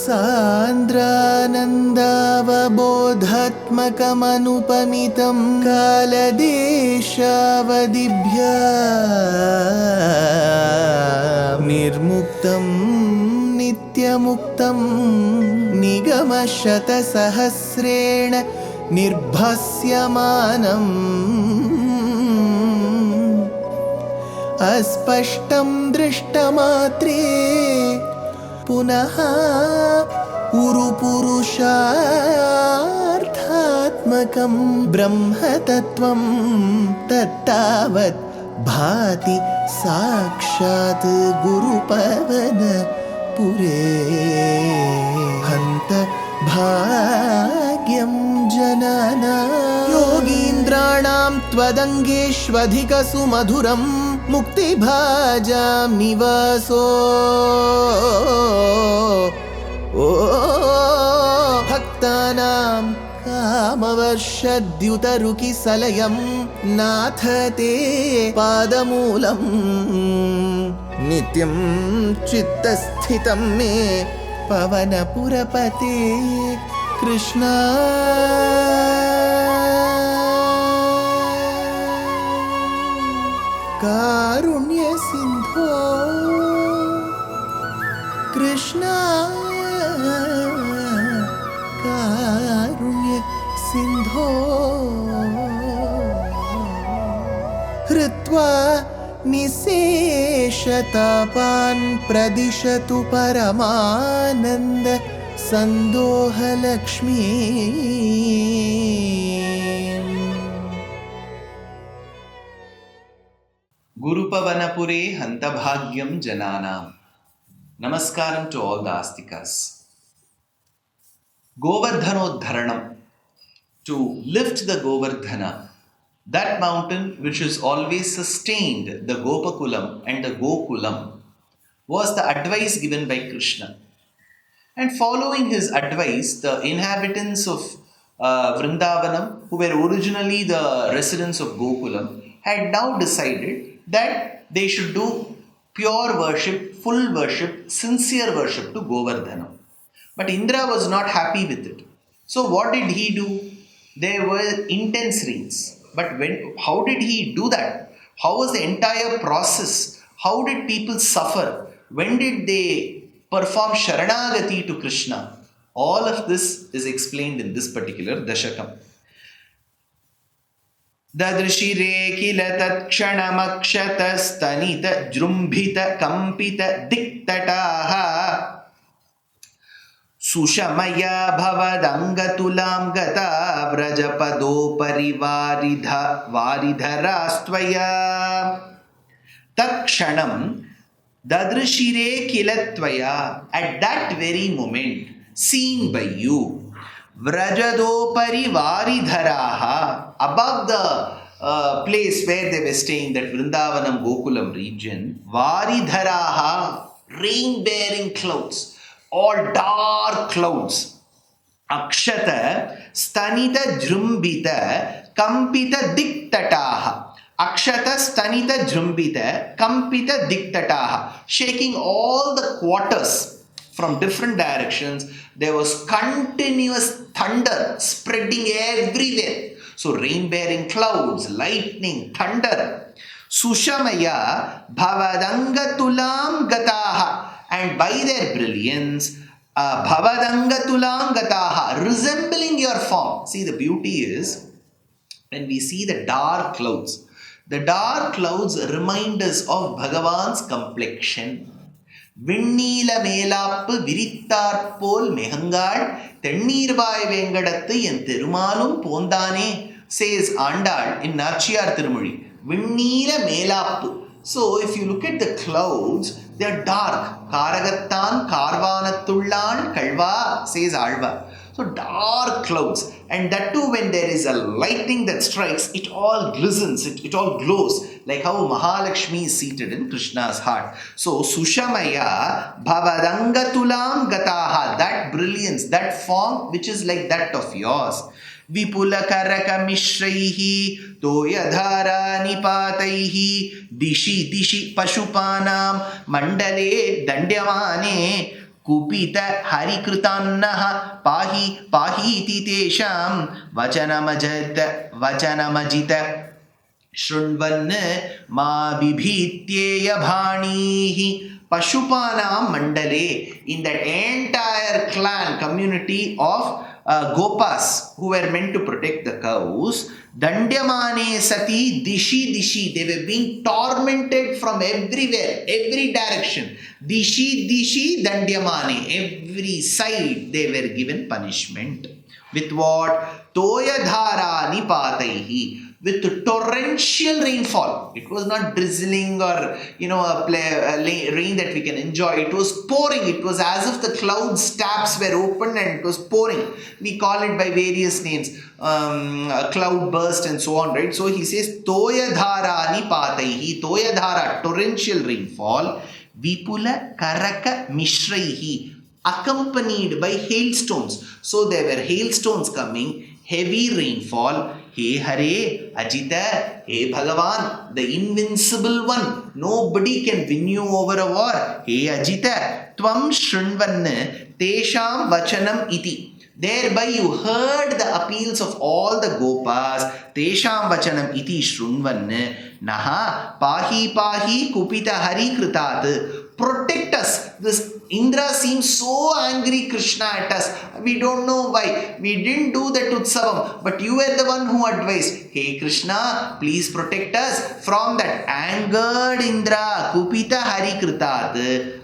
सान्द्रानन्दावबोधात्मकमनुपमितं कालदेशावदिभ्या निर्मुक्तं नित्यमुक्तं निगमशतसहस्रेण निर्भास्यमानम् अस्पष्टं दृष्टमात्रे पुनः उरुपुरुषार्थात्मकं ब्रह्मतत्त्वं तत्तावत् भाति साक्षात् गुरुपवनपुरे हन्त भाग्यं जनानां योगीन्द्राणां त्वदङ्गेष्वधिकसुमधुरं मुक्तिभाजां निवासो भक्तानां कामवर्षद्युतरुकिसलयं नाथ ते पादमूलं नित्यं चित्तस्थितं मे पवनपुरपते कृष्णा कारुण्य सिंधो कृष्णा कारुण्य सिंधो हृत्वा निशेषतापान् प्रदिशतु परमानन्द सन्दोहलक्ष्मी Gurupavanapure Hantabhagyam Jananam. Namaskaram to all the Astikas. Govardhanodharanam. To lift the Govardhana, that mountain which has always sustained the Gopakulam and the Gokulam, was the advice given by Krishna. And following his advice, the inhabitants of Vrindavanam, who were originally the residents of Gokulam, had now decided that they should do pure worship, full worship, sincere worship to Govardhana. But Indra was not happy with it. So what did he do? There were intense rains. But how did he do that? How was the entire process? How did people suffer? When did they perform Sharanagati to Krishna? All of this is explained in this particular Dashakam. Dadrishire kila takshanam stanita jrumbhita kampita diktataha Sushamaya bhavadangatulam gata vrajapado varidharastvaya takshanam dadrishire kilatvaya. At that very moment, seen by you, Vrajadopari Varidharaha, above the place where they were staying, that Vrindavanam Gokulam region, Varidharaha, rain-bearing clouds, all dark clouds. Akshata, Stanita Jrumbita, Kampita Diktataha. Akshata, Stanita Jrumbita, Kampita Diktataha. Shaking all the quarters from different directions. There was continuous thunder spreading everywhere. So rain-bearing clouds, lightning, thunder. Sushamaya bhavadangatulam gataha. And by their brilliance, bhavadangatulam gataha, resembling your form. See, the beauty is, when we see the dark clouds remind us of Bhagavan's complexion. விண்ணீல மேலாப்பு விரித்தாற்போல் மெகங்காள் தென்னீர்வாய் வேங்கடத்து என் திருமாலும் போந்தானே, says Andal in Nachiyar Tirumozhi. விண்ணீல மேலாப்பு. So if you look at the clouds, they are dark. காரகத்தான் கார்வானத்துள்ளான் Kalwa, says Alva. So dark clouds, and that too when there is a lightning that strikes, it all glistens, it all glows, like how Mahalakshmi is seated in Krishna's heart. So Sushamaya Bhavadangatulam Gataha, that brilliance, that form which is like that of yours. Vipula Karaka Mishraihi Toyadhara Nipataihi Dishi Dishi Pashupanam Mandale Dandyamane कुपित हरिकृतान्नः पाहि पाहि इति तेषां वचनमजित शृण्वन् मा बिभीत्येयभाणीः Pashupanam Mandale, in that entire clan community of Gopas who were meant to protect the cows, Dandyamane Sati Dishi Dishi, they were being tormented from everywhere, every direction. Dishi Dishi Dandyamane, every side they were given punishment. With what? Toyadhara Nipataihi. With torrential rainfall. It was not drizzling or a rain that we can enjoy. It was pouring. It was as if the clouds taps were open and it was pouring. We call it by various names, cloud burst and so on, right? So he says toyadhara nipataihi, toyadhara, torrential rainfall, vipula karaka mishraihi, accompanied by hailstones. So there were hailstones coming, heavy rainfall. Hey Hare, Ajita, Hey Bhagavan, the invincible one. Nobody can win you over a war. Hey Ajita, Tvam Shrinvanna, Tesham Vachanam Iti. Thereby you heard the appeals of all the Gopas. Tesham Vachanam Iti Shrinvanna, Naha, Pahi Pahi Kupita Hari Kritat. Protect us. This Indra seems so angry, Krishna, at us. We don't know why. We didn't do that Utsavam, but you were the one who advised. Hey Krishna, please protect us from that angered Indra. Kupita Hari Kritat.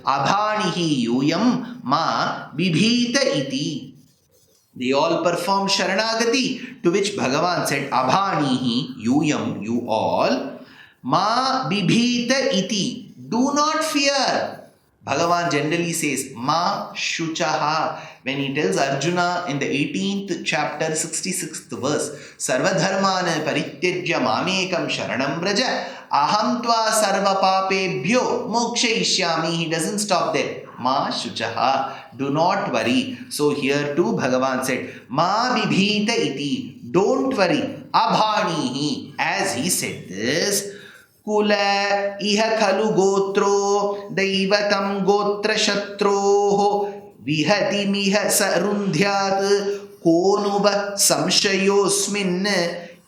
Abhanihi Yuyam Ma Bibhita Iti. They all performed Sharanagati, to which Bhagavan said, Abhanihi Yuyam, you all. Ma Bibhita Iti. Do not fear. Bhagavan generally says, Ma Shuchaha. When he tells Arjuna in the 18th chapter, 66th verse, Sarvadharmana Parityajya Mamekam Sharanam Braja, Aham Tva Sarva Papebhyo Mokshayishyami. He doesn't stop there. Ma Shuchaha. Do not worry. So here too Bhagavan said, Ma Bibhita Iti. Don't worry. Abhanihi. As he said this, Kula iha khalu gotro daivatam gotra shatroho vihati miha sarundhyat konuva samshayosmin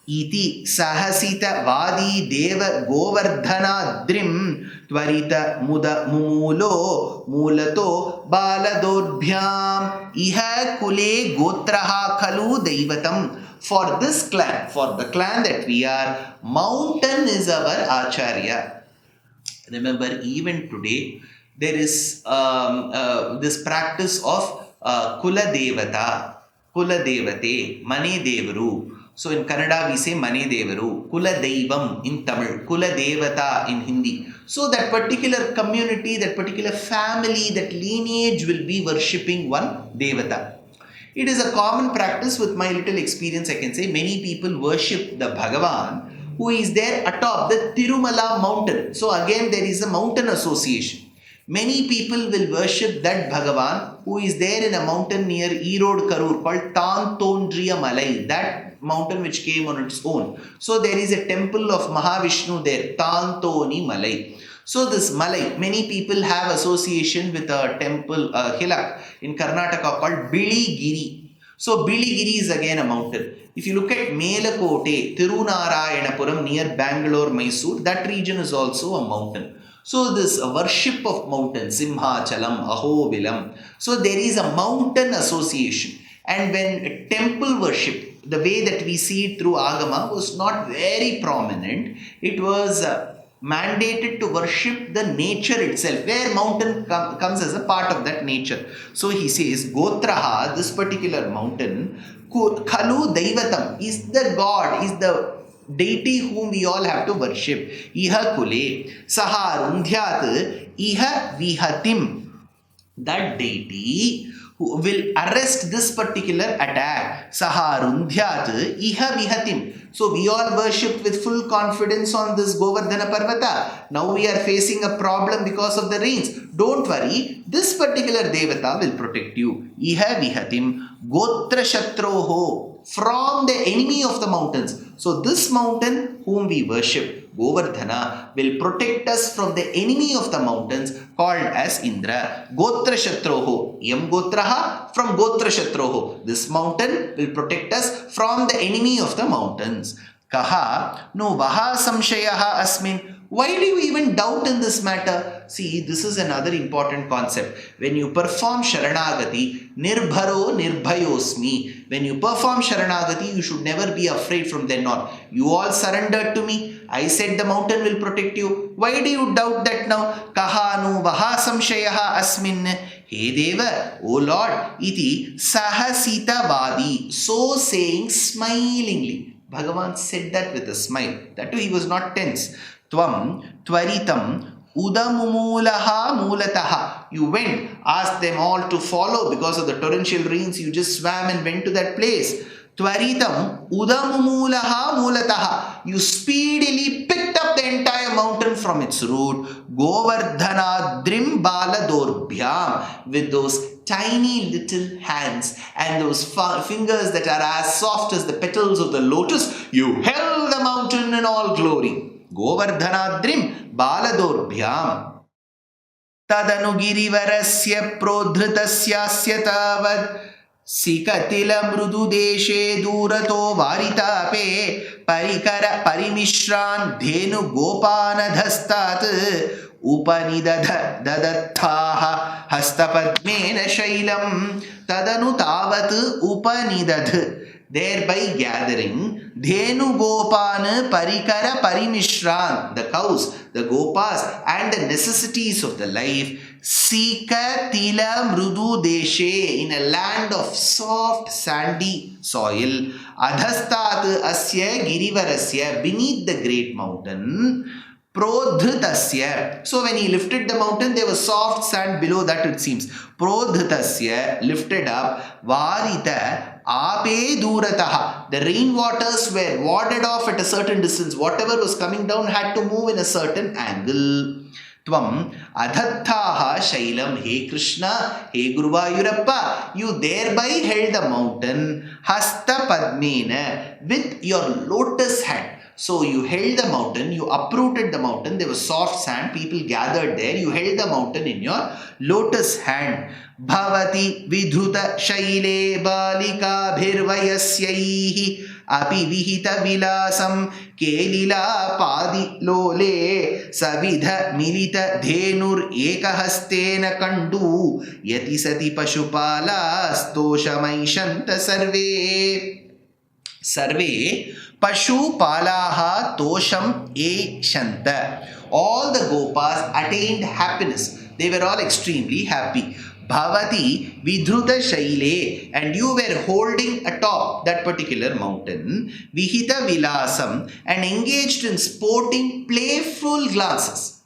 iti sahasita vadi deva govardhana drim tvarita muda mumulo mulato baladodbhyam iha kule gotraha khalu daivatam. For this clan, for the clan that we are, mountain is our Acharya. Remember, even today, there is this practice of Kula Devata, Kula Devate, Mane Devaru. So in Kannada we say Mane Devaru, Kula Deivam in Tamil, Kula Devata in Hindi. So that particular community, that particular family, that lineage will be worshipping one Devata. It is a common practice. With my little experience, I can say many people worship the Bhagavan who is there atop the Tirumala mountain. So again there is a mountain association. Many people will worship that Bhagavan who is there in a mountain near Erode Karur called Tantondriya Malai, that mountain which came on its own. So there is a temple of Mahavishnu there, Tantoni Malai. So this Malai, many people have association with a temple, hilak in Karnataka called Biligiri. So Biligiri is again a mountain. If you look at Melakote, Tirunarayanapura near Bangalore, Mysore, that region is also a mountain. So this worship of mountains, Simhachalam, Ahobilam. So there is a mountain association. And when temple worship, the way that we see it through Agama, was not very prominent. It was mandated to worship the nature itself, where mountain comes as a part of that nature. So he says, Gotraha, this particular mountain, Khalu Daivatam, is the god, is the deity whom we all have to worship. Iha Kule, Saharundhyat, Iha Vihatim. That deity who will arrest this particular attack. Saharundhyat, Iha Vihatim. So we all worshipped with full confidence on this Govardhana Parvata. Now we are facing a problem because of the rains. Don't worry, this particular Devata will protect you. Iha Vihatim Gotra Shatroho. from the enemy of the mountains. So this mountain whom we worship, Govardhana, will protect us from the enemy of the mountains called as Indra. Gotra Shatroho. Yam Gotraha from Gotra Shatroho. This mountain will protect us from the enemy of the mountains. Kaha no vaha samshayaha asmin. Why do you even doubt in this matter? See, this is another important concept. When you perform Sharanagati, Nirbharo Nirbhayosmi. When you perform Sharanagati, you should never be afraid from then on. You all surrendered to me. I said the mountain will protect you. Why do you doubt that now? Kahanu vaha samshayaha asmin. He Deva, O Lord, iti sahasita vadi. So saying smilingly. Bhagavan said that with a smile. That too, he was not tense. Tvam tvaritam udamumulaha mulataha. You went, asked them all to follow because of the torrential rains. You just swam and went to that place. Tvaritam udamumulaha mulataha. You speedily picked up the entire mountain from its root. Govardhana drim baladorbyam. With those tiny little hands and those fingers that are as soft as the petals of the lotus, you held the mountain in all glory. Govardhanadrim baladorbyam. Tadanu girivarasya prodhritasya tavad sikatila mrudu deshe durato varitape parikara parimishran dhenu gopanadhastat upanidadha dadathaha hastapadmena shailam tadanu tavat upanidadh. Thereby gathering Dhenu Gopan Parikara Parimishran, the cows, the gopas, and the necessities of the life. Sika Tila Mrudu Deshe, in a land of soft sandy soil. Adhastat Asya Girivarasya, beneath the great mountain. Prodhritasya. So when he lifted the mountain, there was soft sand below that, it seems. Prodhritasya, lifted up. Varita ape durataha. The rainwaters were warded off at a certain distance. Whatever was coming down had to move in a certain angle. Tvam adhatthaha shailam. Hey Krishna, hey Guruvayurappa, you thereby held the mountain hasta padmena, with your lotus hand. So you held the mountain, you uprooted the mountain, there was soft sand, people gathered there, you held the mountain in your lotus hand. Bhavati vidhuta shaile balika bhirvayasyaihi api vihita vilasam kelila padi lole savidha milita dhenur ekahastena kandu yati sati pashupala stoshamaishanta sarve. Sarve Pashu Palaha Tosham E Shanta. All the Gopas attained happiness. They were all extremely happy. Bhavati Vidruta Shaile, and you were holding atop that particular mountain. Vihita Vilasam, and engaged in sporting playful glances.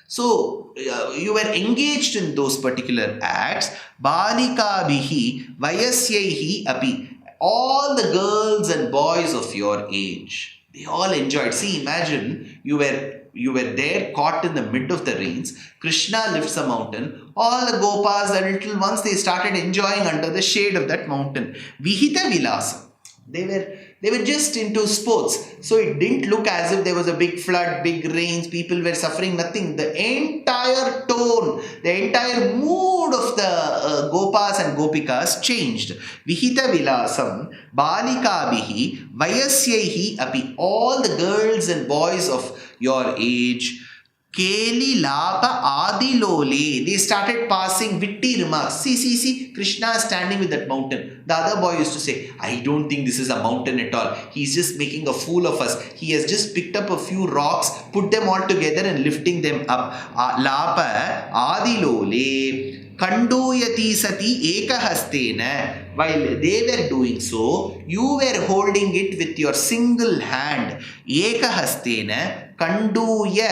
So you were engaged in those particular acts. Balika Bihi Vayasyaihi Api. All the girls and boys of your age, they all enjoyed. See, imagine you were there caught in the mid of the rains. Krishna lifts a mountain. All the gopas, the little ones, they started enjoying under the shade of that mountain. Vihita Vilasa. They were just into sports. So it didn't look as if there was a big flood, big rains, people were suffering, nothing. The entire tone, the entire mood of the Gopas and Gopikas changed. Vihita Vilasam, Balika Bihi, Vayasyaihi Api. All the girls and boys of your age, Keli Lapa Adilole, they started passing witty remarks. See, Krishna is standing with that mountain. The other boy used to say, I don't think this is a mountain at all. He's just making a fool of us. He has just picked up a few rocks, put them all together and lifting them up. Lapa Adilole, Kanduyati Sati Ekahastena. While they were doing so, you were holding it with your single hand. Ekahastena. Kanduyayati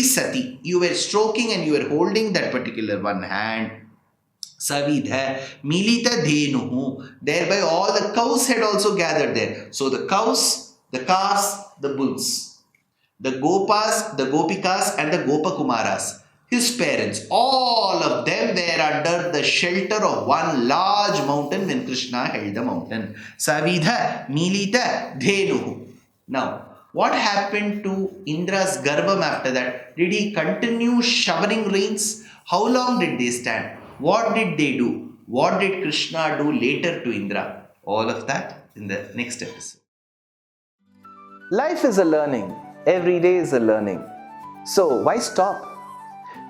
sati. You were stroking and you were holding that particular one hand. Savidha milita dhenuhu. Thereby all the cows had also gathered there. So the cows, the calves, the bulls, the gopas, the gopikas and the gopakumaras. his parents, all of them were under the shelter of one large mountain when Krishna held the mountain. Savidha Milita Dhenuhu. Now, what happened to Indra's Garbham after that? Did he continue showering rains? How long did they stand? What did they do? What did Krishna do later to Indra? All of that in the next episode. Life is a learning. Every day is a learning. So why stop?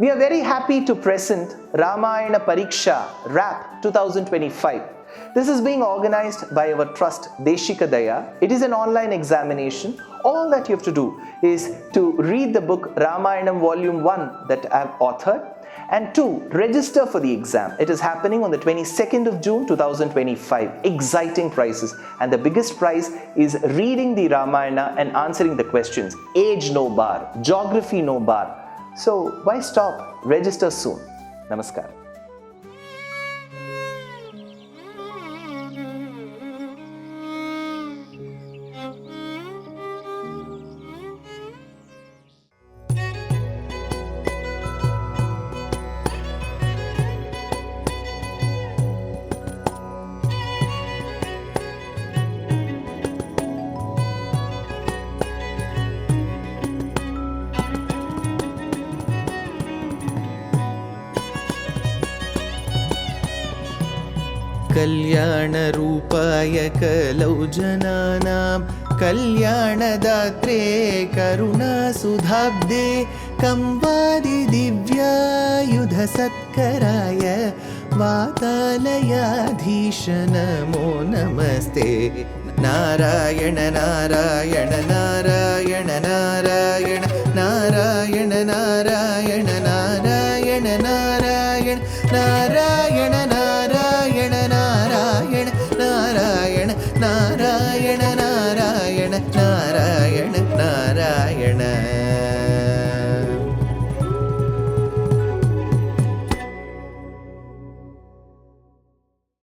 We are very happy to present Ramayana Pariksha RAP 2025. This is being organized by our trust Deshikadaya. It is an online examination. All that you have to do is to read the book Ramayanam Volume 1 that I have authored, and 2, register for the exam. It is happening on the 22nd of June 2025. Exciting prizes, and the biggest prize is reading the Ramayana and answering the questions. Age no bar, geography no bar. So why stop? Register soon. Namaskar. कल्याणरूपाय कलौ जनानां कल्याणदात्रे करुणासुधाब्दे कंवादिदिव्यायुधसत्कराय वातालयाधीश नमो नमस्ते। नारायण नारायण नारायण नारायण नारायण नारायण नारायण नारायण नारायण नारायण नारायण नारायण नारायण नारायण नारायण